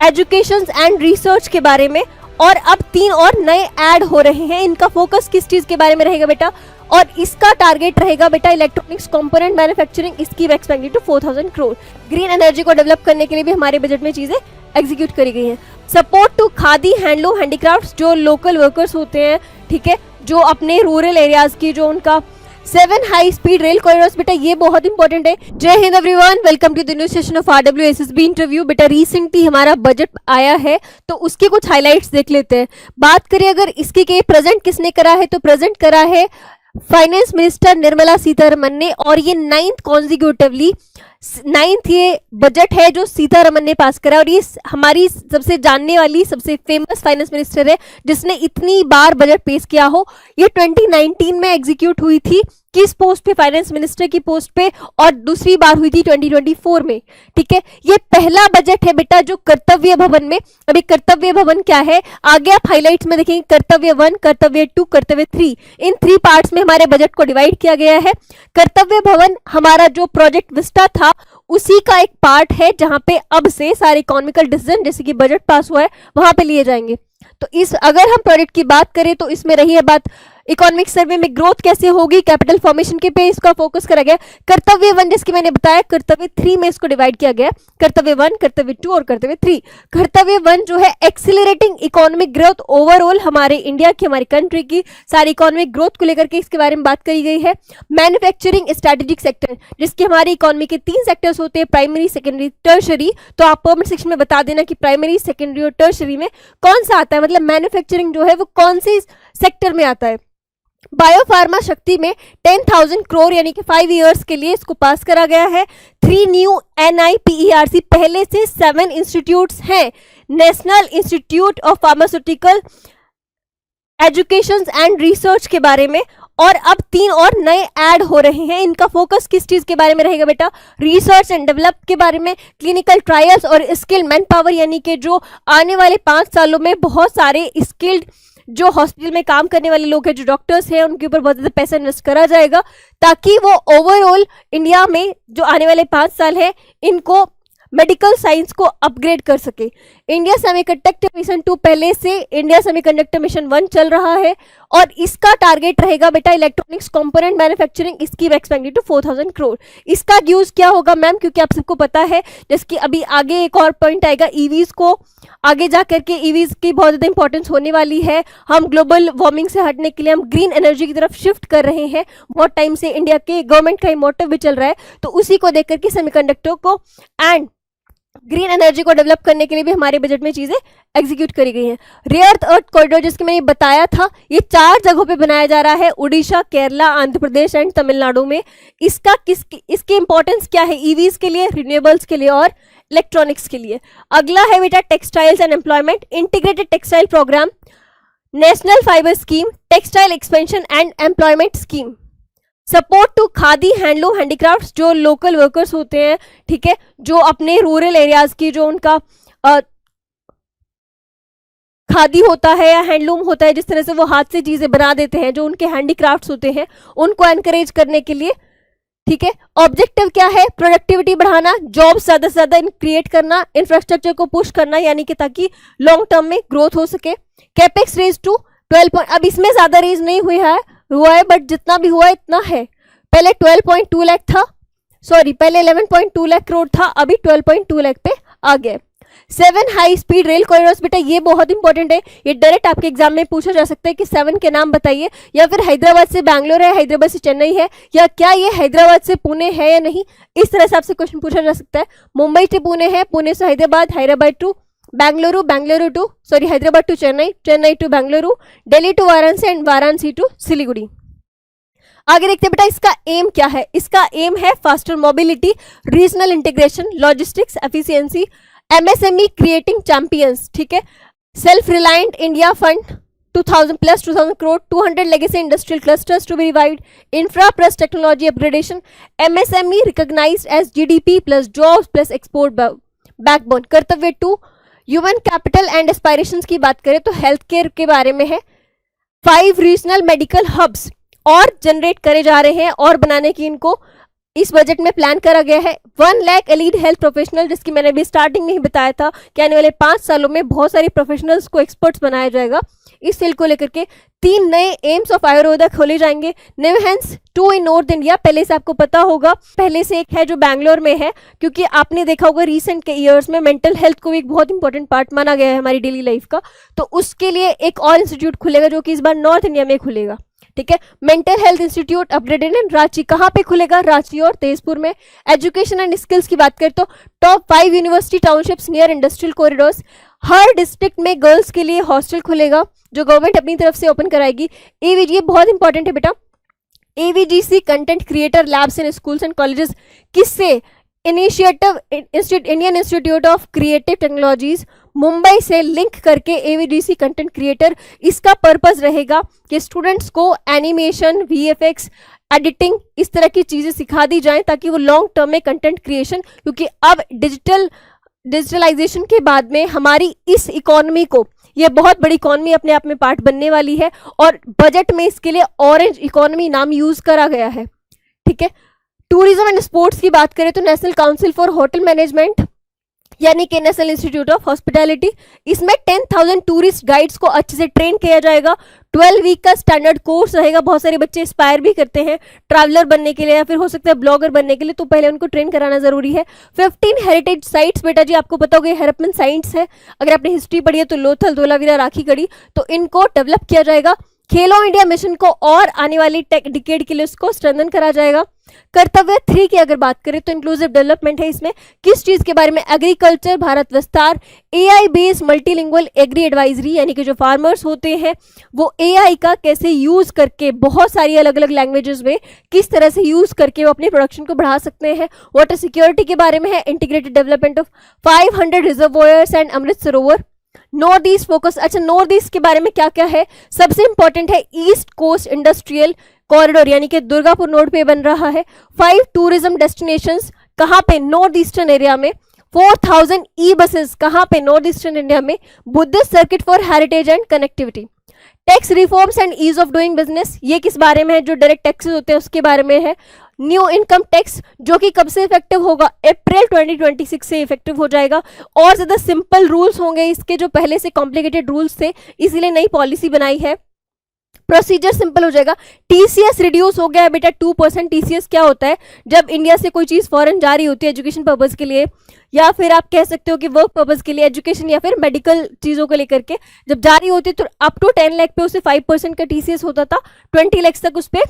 Education and research के बारे में, और अब 3 और नए ऐड हो रहे हैं। इनका फोकस किस चीज के बारे में रहेगा बेटा, और इसका टारगेट रहेगा बेटा इलेक्ट्रॉनिक्स कंपोनेंट मैन्युफैक्चरिंग, इसकी expenditure to 4000 crore. Green energy को डेवलप करने के लिए भी हमारे बजट में चीजें एग्जीक्यूट करी गई हैं। Support to khadi, handloom, handicrafts, जो लोकल वर्कर्स होते हैं, ठीक है, जो अपने रूरल एरियाज की, जो उनका 7 हाई स्पीड रेल कॉरिडोर्स, बेटा ये बहुत इंपॉर्टेंट है। जय हिंद everyone, welcome to the new session of RWSSB interview. बेटा रिसेंटली हमारा बजट आया है तो उसके कुछ हाइलाइट्स देख लेते हैं। बात करें अगर इसकी के प्रेजेंट किसने करा है, तो प्रेजेंट करा है फाइनेंस मिनिस्टर निर्मला सीतारमन ने, और ये 9th कॉन्जिक्यूटिवली 9th ये बजट है जो सीतारमन ने पास करा। और ये हमारी सबसे जानने वाली, सबसे फेमस फाइनेंस मिनिस्टर है जिसने इतनी बार बजट पेश किया हो। ये 2019 में एग्जीक्यूट हुई थी, किस पोस्ट पे, फाइनेंस मिनिस्टर की पोस्ट पे, और दूसरी बार हुई थी 2024 में, ठीक है। ये पहला बजट है बेटा जो कर्तव्य भवन में, अभी कर्तव्य भवन क्या है आगे आप हाइलाइट्स में देखेंगे, कर्तव्य 1, कर्तव्य 2, कर्तव्य 3, इन 3 पार्ट्स में हमारे बजट को डिवाइड किया गया है। कर्तव्य भवन हमारा जो प्रोजेक्ट विस्टा था उसी का एक पार्ट है, जहां पे अब से सारे इकोनॉमिकल डिसीजन जैसे कि बजट पास हुआ है वहां पे लिए जाएंगे। तो इस अगर हम प्रोजेक्ट की बात करें तो इसमें रही है बात इकोनॉमिक सर्वे में ग्रोथ कैसे होगी, कैपिटल फॉर्मेशन के पे इसका फोकस करा गया। कर्तव्य 1 जिसकी मैंने बताया, कर्तव्य 3 में इसको डिवाइड किया गया, कर्तव्य 1, कर्तव्य 2 और कर्तव्य 3। कर्तव्य 1 जो है एक्सिलरेटिंग इकोनॉमिक ग्रोथ, ओवरऑल हमारे इंडिया की, हमारी कंट्री की सारी इकोनॉमिक ग्रोथ को लेकर के इसके बारे में बात करी गई है। मैन्युफैक्चरिंग स्ट्रेटेजिक सेक्टर, जिसके हमारी इकोनॉमी के 3 सेक्टर्स होते हैं, प्राइमरी, सेकेंडरी, टर्शरी। तो आप कमेंट सेक्शन में बता देना कि प्राइमरी, सेकेंडरी और टर्शरी में कौन सा आता है, मतलब मैन्युफैक्चरिंग जो है वो कौन सी सेक्टर में आता है। बायोफार्मा शक्ति में 10,000 करोड़ यानी कि 5 इयर्स के लिए इसको पास करा गया है। 3 न्यू NIPERC, पहले से 7 इंस्टीट्यूट्स हैं, national institute of pharmaceutical education and research के बारे में, और अब 3 और नए ऐड हो रहे हैं। इनका फोकस किस चीज के बारे में रहेगा बेटा, रिसर्च एंड डेवलप के बारे में, क्लिनिकल ट्रायल्स और स्किल्ड मैन पावर, यानी कि जो आने वाले 5 सालों में बहुत सारे स्किल्ड जो हॉस्पिटल में काम करने वाले लोग हैं, जो डॉक्टर्स हैं, उनके ऊपर बहुत ज्यादा पैसा इन्वेस्ट करा जाएगा ताकि वो ओवरऑल इंडिया में जो आने वाले 5 साल है इनको मेडिकल साइंस को अपग्रेड कर सके। इंडिया सेमीकंडक्टर मिशन 2 पहले से इंडिया सेमीकंडक्टर मिशन 1 चल रहा है, और इसका टारगेट रहेगा बेटा इलेक्ट्रॉनिक्स कंपोनेंट मैन्युफैक्चरिंग, इसकी एक्सपेंडिचर 4000 करोड़। इसका यूज क्या होगा मैम, क्योंकि आप सबको पता है जैसे कि अभी आगे एक और पॉइंट आएगा, ईवीज को आगे जा करके ईवीज की बहुत ज्यादा इंपॉर्टेंस होने वाली है। हम ग्लोबल वार्मिंग से हटने के लिए हम ग्रीन एनर्जी की तरफ शिफ्ट कर रहे हैं, बहुत टाइम से इंडिया के गवर्नमेंट का मोटिव भी चल रहा है। तो उसी को देख करके सेमीकंडक्टर को एंड ग्रीन एनर्जी को डेवलप करने के लिए भी हमारे बजट में चीजें एग्जीक्यूट करी गई हैं। रेयर अर्थ कॉरिडोर जिसके मैंने बताया था, ये 4 जगहों पे बनाया जा रहा है, उड़ीसा, केरला, आंध्र प्रदेश एंड तमिलनाडु में। इसकी इंपॉर्टेंस क्या है, ईवीज के लिए, रिन्यूएबल्स के लिए और इलेक्ट्रॉनिक्स के लिए। अगला है बेटा textiles and employment, integrated textile programme, national fibre scheme, textile expansion and employment scheme. Support to khadi, handloom, handicrafts, जो लोकल वर्कर्स होते हैं, ठीक है, जो अपने रूरल एरियाज की, जो उनका खादी होता है या हैंडलूम होता है, जिस तरह से वो हाथ से चीजें बना देते हैं, जो उनके हैंडीक्राफ्ट्स होते हैं, उनको एनकरेज करने के लिए, ठीक है। ऑब्जेक्टिव क्या है, प्रोडक्टिविटी बढ़ाना, जॉब्स ज्यादा से ज्यादा क्रिएट करना, इंफ्रास्ट्रक्चर को पुश करना, यानी कि ताकि लॉन्ग टर्म में ग्रोथ हो सके। कैपेक्स रेज टू 12 अब इसमें ज्यादा रेज नहीं हुआ है बट जितना भी हुआ है इतना है। पहले 12.2 लाख था, सॉरी पहले 11.2 लाख करोड़ था, अभी 12.2 लाख पे आ गए। 7 हाई स्पीड रेल कॉरिडोर्स, बेटा ये बहुत इंपॉर्टेंट है, ये डायरेक्ट आपके एग्जाम में पूछा जा सकता है कि 7 के नाम बताइए, या फिर हैदराबाद से बैंगलोर है, हैदराबाद से चेन्नई है, या क्या ये हैदराबाद से पुणे है या नहीं, इस तरह से आपसे क्वेश्चन पूछा जा सकता है। मुंबई से पुणे है, पुणे से Hyderabad, Hyderabad to Bengaluru, Hyderabad to Chennai, Chennai to Bengaluru, Delhi to Varanasi and Varanasi to Siliguri. आगे देखते हैं बेटा इसका एम क्या है, इसका एम है faster mobility, regional integration, logistics efficiency, MSME creating champions, ठीक है। Self reliant India fund 2000 crore, 200 legacy industrial clusters to be revived, infra plus technology upgradation, MSME recognised as GDP plus jobs plus export backbone. कर्तव्य 2 human capital and aspirations की बात करें तो health care के बारे में है। 5 रीजनल मेडिकल हब्स और जनरेट करे जा रहे हैं और बनाने की इनको इस बजट में प्लान करा गया है 1 लाख एलीड हेल्थ प्रोफेशनल, जिसकी मैंने अभी स्टार्टिंग में ही बताया था कि आने वाले 5 सालों में बहुत सारी प्रोफेशनल्स को एक्सपर्ट्स बनाया जाएगा इस फील्ड को लेकर के। 3 नए एम्स ऑफ आयुर्वेदा खोले जाएंगे, निमहैंस 2 इन नॉर्थ इंडिया। पहले से आपको पता होगा, पहले से एक है जो बैंगलोर में है, क्योंकि आपने देखा होगा रिसेंट के ईयर्स में मेंटल हेल्थ को भी एक बहुत इंपॉर्टेंट पार्ट माना गया है हमारी डेली लाइफ का। तो उसके लिए एक और इंस्टीट्यूट खुलेगा जो कि इस बार नॉर्थ इंडिया में खुलेगा, ठीक है। मेंटल हेल्थ इंस्टीट्यूट अपग्रेडेड इन रांची, कहाँ पे खुलेगा? रांची और तेजपुर में। एजुकेशन एंड स्किल्स की बात करें तो top 5 university townships near industrial corridors. हर डिस्ट्रिक्ट में गर्ल्स के लिए हॉस्टल खुलेगा जो गवर्नमेंट अपनी तरफ से ओपन कराएगी। एवीजी बहुत इंपॉर्टेंट है बेटा, AVGC content creator labs in schools and colleges. किससे? Initiative Indian Institute of Creative Technologies Mumbai से लिंक करके एवीडीसी कंटेंट क्रिएटर। इसका पर्पस रहेगा कि स्टूडेंट्स को एनिमेशन, वीएफएक्स, एडिटिंग, इस तरह की चीजें सिखा दी जाएं ताकि वो लॉन्ग टर्म में कंटेंट क्रिएशन, क्योंकि अब डिजिटलाइजेशन के बाद में हमारी इस इकोनॉमी को, ये बहुत बड़ी इकोनॉमी अपने आप में पार्ट बनने वाली है और बजट में इसके लिए ऑरेंज इकोनॉमी नाम यूज करा गया है, ठीक है। टूरिज्म एंड स्पोर्ट्स की बात करें तो national council for hotel management यानी कि नेशनल इंस्टीट्यूट ऑफ हॉस्पिटैलिटी, इसमें 10,000 टूरिस्ट गाइड्स को अच्छे से ट्रेन किया जाएगा। 12 वीक का स्टैंडर्ड कोर्स रहेगा। बहुत सारे बच्चे इंस्पायर भी करते हैं ट्रैवलर बनने के लिए या फिर हो सकता है ब्लॉगर बनने के लिए, तो पहले उनको ट्रेन कराना जरूरी है। 15 हेरिटेज साइट्स बेटा जी आपको पता होगा हरप्पन साइट्स है, अगर आपने हिस्ट्री पढ़ी है तो लोथल, धोलावीरा, राखी गढ़ी, तो इनको डेवलप किया जाएगा। खेलो इंडिया मिशन को और आने वाली डिकेड के लिए उसको स्ट्रेंथन करा जाएगा। कर्तव्य 3 की अगर बात करें तो इंक्लूसिव डेवलपमेंट है। इसमें किस चीज के बारे में? Agriculture Bharat Vistaar, AI based multilingual agri advisory, यानी कि जो फार्मर्स होते हैं वो एआई का कैसे यूज करके बहुत सारी अलग अलग लैंग्वेजेस में किस तरह से यूज करके वो अपनी प्रोडक्शन को बढ़ा सकते हैं। वाटर सिक्योरिटी के बारे में है, integrated development of 500 reservoirs and Amrit Sarovar. North east focus, अच्छा नॉर्थ ईस्ट के बारे में क्या क्या है? सबसे इंपॉर्टेंट है ईस्ट कोस्ट इंडस्ट्रियल कॉरिडोर, यानी कि दुर्गापुर नोड पे बन रहा है। 5 टूरिज्म डेस्टिनेशंस कहां पे? नॉर्थ ईस्टर्न एरिया में। 4000 ई बसेस कहां पे? नॉर्थ ईस्टर्न इंडिया में। Buddhist circuit for heritage and connectivity. Tax reforms and ease of doing business, ये किस बारे में है? जो डायरेक्ट टैक्सेस होते हैं उसके बारे में है। न्यू इनकम टैक्स जो कि कब से इफेक्टिव होगा? अप्रैल 2026 से इफेक्टिव हो जाएगा। और ज्यादा सिंपल रूल्स होंगे इसके, जो पहले से कॉम्प्लिकेटेड रूल्स थे इसीलिए नई पॉलिसी बनाई है। प्रोसीजर सिंपल हो जाएगा। टीसीएस रिड्यूस हो गया है बेटा 2%। टीसीएस क्या होता है? जब इंडिया से कोई चीज फॉरेन जा रही होती है एजुकेशन पर्पज के लिए, या फिर आप कह सकते हो कि वर्क पर्पज के लिए, एजुकेशन या फिर मेडिकल चीजों को लेकर के जब जा रही होती है, तो अप टू 10 लाख पे उसे 5% का टीसीएस होता था, 20 लाख तक उस पर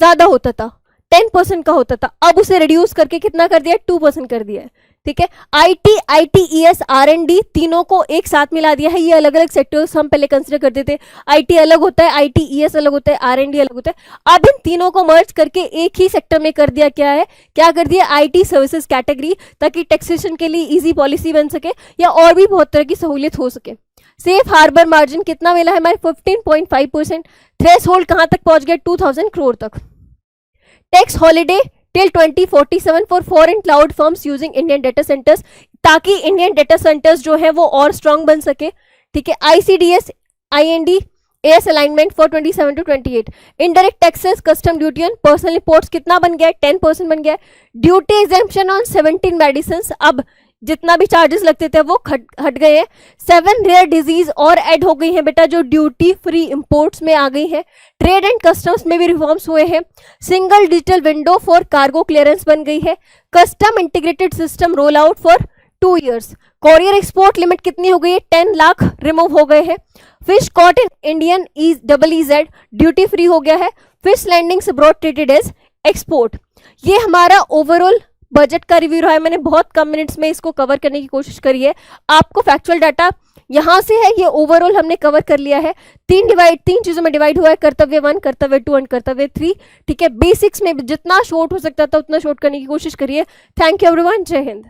ज्यादा होता था, 10% का होता था। अब उसे रिड्यूस करके कितना कर दिया? 2% कर दिया है, ठीक है। आईटी, आईटीईएस, आरएनडी तीनों को एक साथ मिला दिया है। ये अलग अलग सेक्टर्स हम पहले कंसिडर करते थे, आईटी अलग होता है, आईटीईएस अलग होता है, आरएनडी अलग होता है। अब इन तीनों को मर्ज करके एक ही सेक्टर में कर दिया। क्या है? क्या कर दिया? आईटी सर्विसेज कैटेगरी, ताकि टैक्सेशन के लिए इजी पॉलिसी बन सके या और भी बहुत तरह की सहूलियत हो सके। सेफ हार्बर मार्जिन कितना मिला है हमारे? 15.5%। थ्रेश होल्ड कहां तक पहुंच गया? 2000 करोड़ तक। Tax holiday till 2047 for foreign cloud firms using Indian data centres, ताकि इंडियन डेटा सेंटर्स जो है वो और स्ट्रांग बन सके, ठीक है। ICDS, IND, as alignment for 27 to 28। Indirect taxes, custom duty on personal imports कितना बन गया है? 10% बन गया है। ड्यूटी एग्जेम्पशन ऑन 17 मेडिसिन, अब जितना भी चार्जेस लगते थे वो हट गए हैं। 7 रेयर डिजीज और ऐड हो गई हैं बेटा, जो ड्यूटी फ्री इंपोर्ट्स में आ गई है। ट्रेड एंड कस्टम्स में भी रिफॉर्म्स हुए हैं। Single digital window for cargo clearance बन गई है। Custom integrated system roll out for 2 years। Courier export limit कितनी हो गई है? 10 लाख रिमूव हो गए हैं। Fish caught in Indian EEZ duty free हो गया है। Fish landings abroad treated as export. ये हमारा ओवरऑल बजट का रिव्यू रहा है। मैंने बहुत कम मिनट्स में इसको कवर करने की कोशिश करी है। आपको फैक्चुअल डाटा यहां से है, ये ओवरऑल हमने कवर कर लिया है। 3 चीजों में डिवाइड हुआ है, कर्तव्य 1, कर्तव्य 2 एंड कर्तव्य 3, ठीक है। बेसिक्स में जितना शॉर्ट हो सकता था उतना शॉर्ट करने की कोशिश करिए। थैंक यू एवरीवन, जय हिंद।